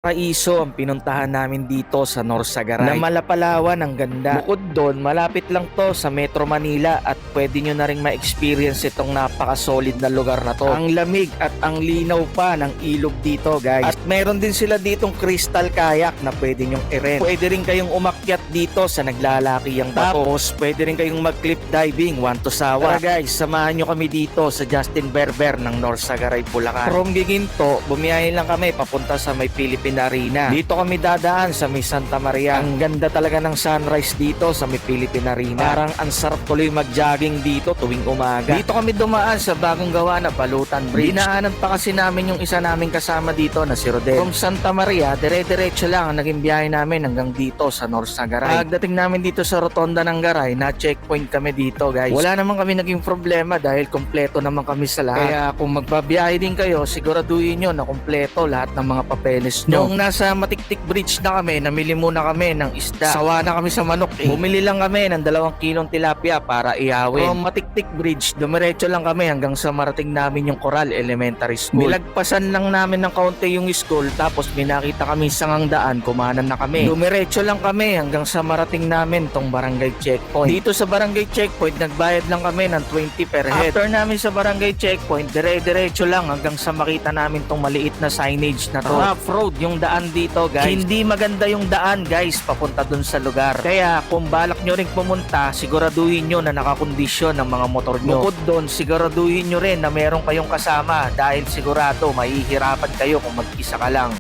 Paraiso ang pinuntahan namin dito sa Norsagaray na Malapalawan ang ganda. Bukod doon, malapit lang to sa Metro Manila at pwede nyo na rin ma-experience itong napaka-solid na lugar na to. Ang lamig at ang linaw pa ng ilog dito, guys. At meron din sila ditong crystal kayak na pwede nyong i-rent. Pwede rin kayong umakyat dito sa naglalakiyang bato. Tapos pwede rin kayong mag-cliff diving, one to sawa. Tara guys, samahan nyo kami dito sa Justin Berber ng Norsagaray, Bulacan. From Giginto, bumiyahe lang kami papunta sa may Philippine Arena. Dito kami dadaan sa may Santa Maria. Ang ganda talaga ng sunrise dito sa may Philippine Arena. Parang ang sarap tuloy mag-jogging dito tuwing umaga. Dito kami dumaan sa bagong gawa na Balutan Bridge. Dinaanan pa kasi namin yung isa naming kasama dito na si Rodel. From Santa Maria, dire-diretso lang ang naging biyahe namin hanggang dito sa Norsagaray. Pagdating namin dito sa Rotonda ng Garay, na checkpoint kami dito, guys. Wala naman kami naging problema dahil kompleto naman kami sa lahat. Kaya kung magbabiyahe din kayo, siguraduhin nyo na kompleto lahat ng mga papeles nyo. Nung nasa Matiktik Bridge na kami, namili muna kami ng isda. Sawa na kami sa manok eh. Bumili lang kami ng 2 kilong tilapia para ihawin. From Matiktik Bridge, dumiretso lang kami hanggang sa marating namin yung Coral Elementary School. Nilagpasan lang namin ng kaunti yung school, tapos may nakita kami sangang daan, kumanan na kami. Dumiretso lang kami hanggang sa marating namin tong barangay checkpoint. Dito sa barangay checkpoint, nagbayad lang kami ng 20 per head. After namin sa barangay checkpoint, dire-diretso lang hanggang sa makita namin tong maliit na signage na to. Rough road yung daan dito, guys. Hindi maganda yung daan, guys, papunta dun sa lugar. Kaya kung balak nyo rin pumunta, siguraduhin nyo na nakakondisyon ng mga motor nyo. Bukod dun, siguraduhin nyo rin na meron kayong kasama dahil sigurado mahihirapan kayo kung mag-isa ka lang.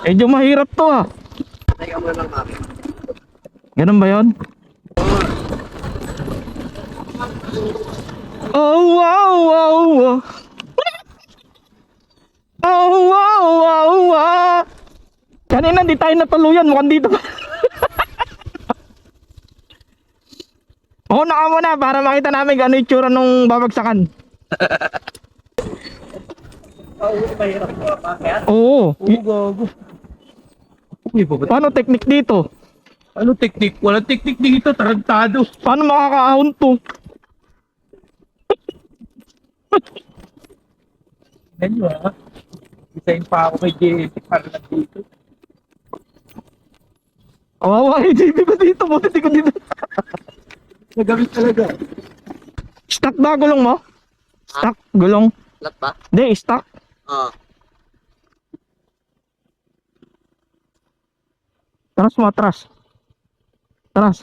Medyo mahirap to ah. Ganun ba yun? Oh wow wow wow. Oh wow wow wow. Kanina di tayo natuluyan, mukhang dito. Oo, naka mo na para makita namin ano yung tsura nung babagsakan. Oo. Gago. Paano technique dito? Ano teknik? Walang teknik dito, tarantado. Paano makakaahon to? Ganyo ha? Design pa ako kay JS para lang dito. Kawawa kay JB ba dito? Buti di ko dito. Nagamit talaga. Stock ba gulong mo? Stock gulong? Flat ba? Hindi, stock. Oo. Taras mo, atras. Taras.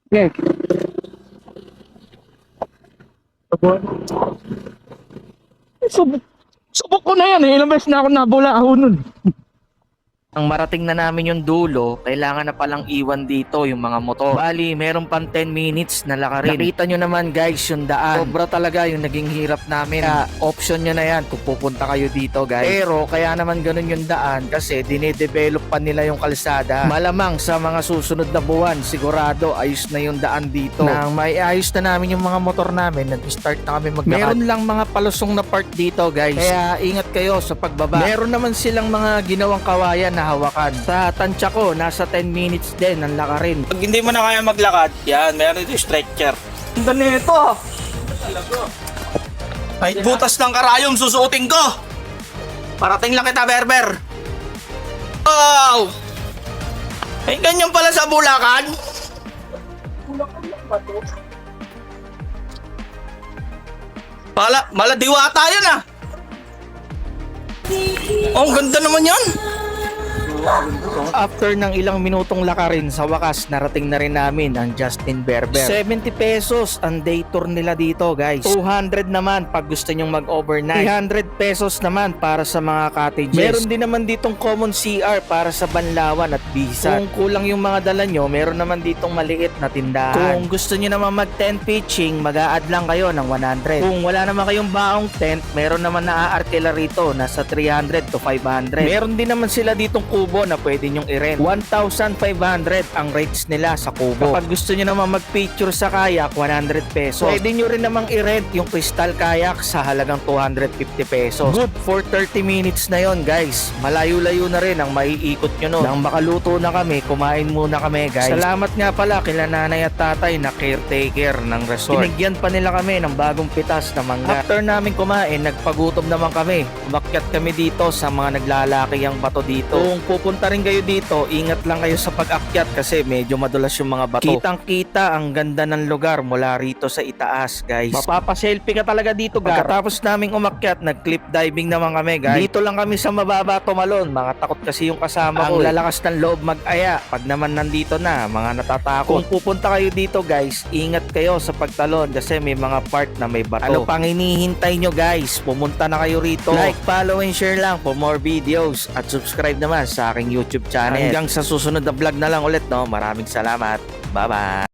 Okay. Subok ko na yan eh. Ilang beses na ako nabula ako nun. Ang marating na namin yung dulo, kailangan na palang iwan dito yung mga motor. Bali, meron pang 10 minutes na lakarin. Nakita nyo naman guys yung daan. Sobra talaga yung naging hirap namin. Kaya option nyo na yan kung pupunta kayo dito, guys. Pero kaya naman ganun yung daan kasi dinedevelop pa nila yung kalsada. Malamang sa mga susunod na buwan, sigurado ayos na yung daan dito. Nang may ayos na namin yung mga motor namin, nag-start na kami maglakad. Meron lang mga palusong na part dito, guys. Kaya ingat kayo sa pagbaba. Meron naman silang mga ginawang kawayan na hawakan. Sa tansya ko, nasa 10 minutes din ang lakarin. Pag hindi mo na kaya maglakad, yan, meron dito stretcher. Ganda nito. Kahit butas ng karayom, susuotin ko! Parating lang kita, Berber! Wow! Ay, ganyan pala sa Bulacan? Maladiwata yun ah! Oh, ang ganda naman yan! After ng ilang minutong lakarin, sa wakas narating na rin namin ang Justin Berber. 70 pesos ang day tour nila dito, guys. 200 naman pag gusto nyong mag-overnight. 300 pesos naman para sa mga cottages. Meron din naman ditong common CR para sa Banlawan at Bisan. Kung kulang yung mga dala nyo, meron naman ditong maliit na tindahan. Kung gusto nyo naman mag-tent pitching, mag-a-add lang kayo ng 100. Kung wala naman kayong baong tent, meron naman na-aartila rito, nasa 300 to 500. Meron din naman sila ditong kubo kubo na pwede nyong i-rent. 1,500 ang rates nila sa kubo. Kapag gusto nyo naman mag-picture sa kayak, 100 pesos. Pwede nyo rin namang i-rent yung crystal kayak sa halagang 250 pesos. Good for 30 minutes na yon guys. Malayo-layo na rin ang maiikot nyo nun. Nang makaluto na kami, kumain muna kami guys. Salamat nga pala kila nanay at tatay na caretaker ng resort. Binigyan pa nila kami ng bagong pitas na mangga. After namin kumain, nagpagutom naman kami. Umakyat kami dito sa mga naglalaki ang bato dito. Kung pupunta rin kayo dito, ingat lang kayo sa pag-akyat kasi medyo madulas yung mga bato. Kitang-kita ang ganda ng lugar mula rito sa itaas, guys. Mapapa-selfie ka talaga dito, guys. Pagkatapos naming umakyat, nag-cliff diving naman kami, guys. Dito lang kami sa mababa tumalon. Mga takot kasi yung kasama ko. Ang lalakas ng loob mag-aya. Pag naman nandito na, mga natatakot. Kung pupunta kayo dito, guys, ingat kayo sa pagtalon kasi may mga part na may bato. Ano pang hinihintay nyo, guys? Pumunta na kayo rito. Like, follow, and share lang for more videos. At subscribe naman sa aking YouTube channel. Hanggang sa susunod na vlog na lang ulit, no? Maraming salamat. Bye-bye!